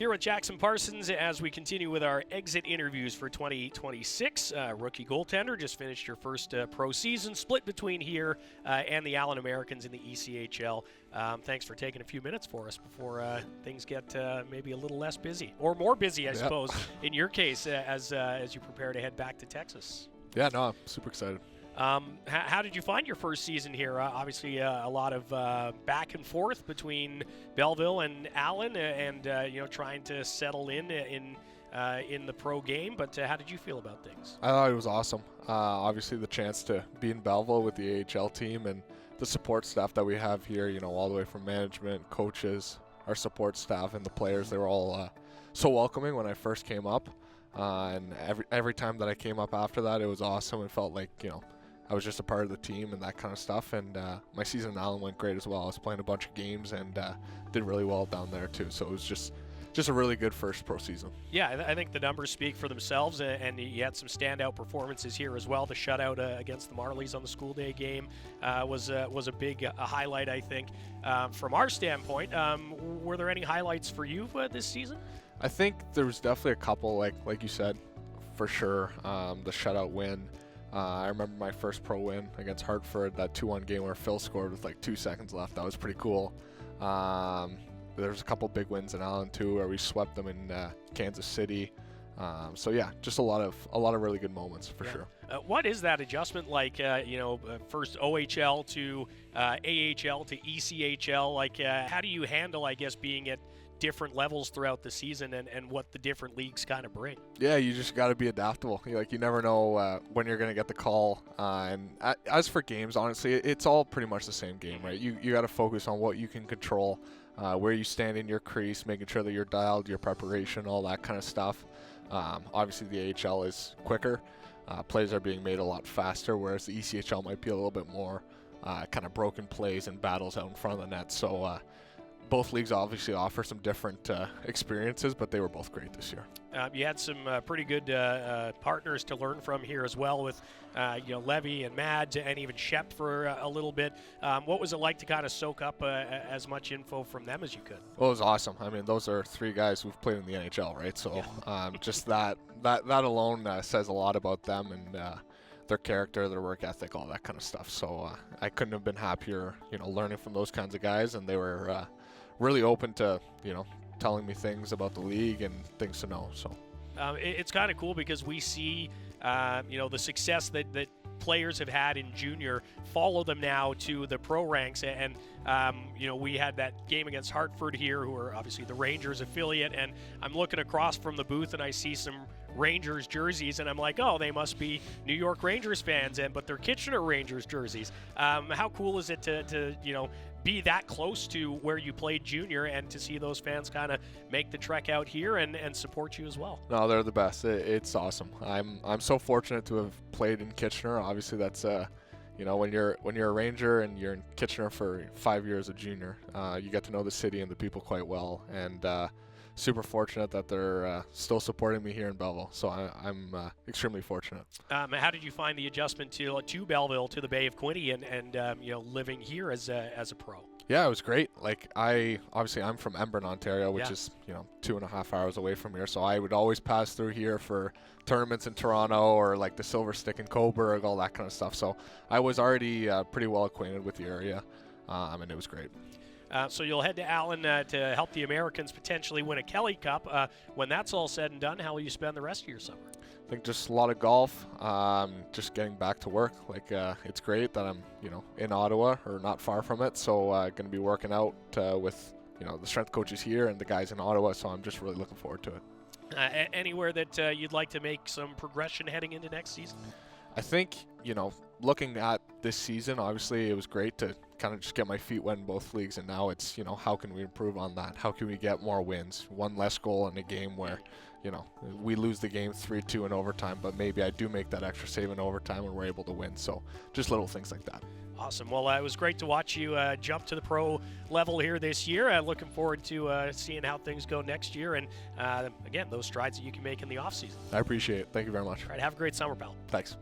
Here with Jackson Parsons as we continue with our exit interviews for 2026. Rookie goaltender, just finished your first pro season, split between here and the Allen Americans in the ECHL. Thanks for taking a few minutes for us before things get maybe a little less busy, or more busy, I suppose, in your case, as you prepare to head back to Texas. Yeah, no, I'm super excited. How did you find your first season here? Obviously, a lot of back and forth between Belleville and Allen, and trying to settle in the pro game. But how did you feel about things? I thought it was awesome. Obviously, the chance to be in Belleville with the AHL team and the support staff that we have here. All the way from management, coaches, our support staff, and the players. They were all so welcoming when I first came up, and every time that I came up after that, it was awesome. It felt like I was just a part of the team and that kind of stuff, and my season in Allen went great as well. I was playing a bunch of games and did really well down there too, so it was just a really good first pro season. Yeah, I think the numbers speak for themselves, and you had some standout performances here as well. The shutout against the Marlies on the school day game was a big highlight, I think. From our standpoint, were there any highlights for you this season? I think there was definitely a couple, like you said, for sure. The shutout win. I remember my first pro win against Hartford, that 2-1 game where Phil scored with like 2 seconds left. That was pretty cool. There was a couple big wins in Allen too, where we swept them in Kansas City. So yeah, just a lot of really good moments for sure. What is that adjustment like? First OHL to AHL to ECHL. Like, how do you handle, I guess, being at different levels throughout the season and what the different leagues kind of bring? Yeah, you just got to be adaptable. You never know when you're going to get the call. And as for games, honestly, it's all pretty much the same game, right? You got to focus on what you can control, where you stand in your crease, making sure that you're dialed, your preparation, all that kind of stuff. Obviously, the AHL is quicker. Plays are being made a lot faster, whereas the ECHL might be a little bit more kind of broken plays and battles out in front of the net. So both leagues obviously offer some different experiences, but they were both great this year. You had some pretty good partners to learn from here as well, with Levy and Mads and even Shep for a little bit. What was it like to kind of soak up as much info from them as you could? Well, it was awesome. I mean, those are 3 guys who've played in the NHL, right? So just that alone says a lot about them and their character, their work ethic, all that kind of stuff. So I couldn't have been happier, learning from those kinds of guys, and they were really open to, telling me things about the league and things to know. So it's kind of cool because we see, the success that players have had in junior, follow them now to the pro ranks. And, we had that game against Hartford here, who are obviously the Rangers affiliate. And I'm looking across from the booth and I see some Rangers jerseys, and I'm like, oh, they must be New York Rangers fans, but they're Kitchener Rangers jerseys. How cool is it to be that close to where you played junior and to see those fans kind of make the trek out here and support you as well? No, they're the best. It's awesome. I'm so fortunate to have played in Kitchener. Obviously, that's when you're a Ranger and you're in Kitchener for 5 years as a junior, you get to know the city and the people quite well, and super fortunate that they're still supporting me here in Belleville. So I'm extremely fortunate. How did you find the adjustment to Belleville, to the Bay of Quinte, and living here as a pro? Yeah, it was great. I'm from Embrun, Ontario, which is 2.5 hours away from here. So I would always pass through here for tournaments in Toronto or like the Silver Stick in Coburg, all that kind of stuff. So I was already pretty well acquainted with the area, and it was great. So you'll head to Allen to help the Americans potentially win a Kelly Cup. When that's all said and done, how will you spend the rest of your summer? I think just a lot of golf, just getting back to work. It's great that I'm, in Ottawa or not far from it. So going to be working out with, the strength coaches here and the guys in Ottawa. So I'm just really looking forward to it. Anywhere that you'd like to make some progression heading into next season? I think, looking at this season, obviously it was great to kind of just get my feet wet in both leagues, and now it's, how can we improve on that? How can we get more wins? One less goal in a game where, we lose the game 3-2 in overtime, but maybe I do make that extra save in overtime and we're able to win. So just little things like that. Awesome. Well, it was great to watch you jump to the pro level here this year. Looking forward to seeing how things go next year, and again, those strides that you can make in the offseason. I appreciate it. Thank you very much. All right, have a great summer, pal. Thanks.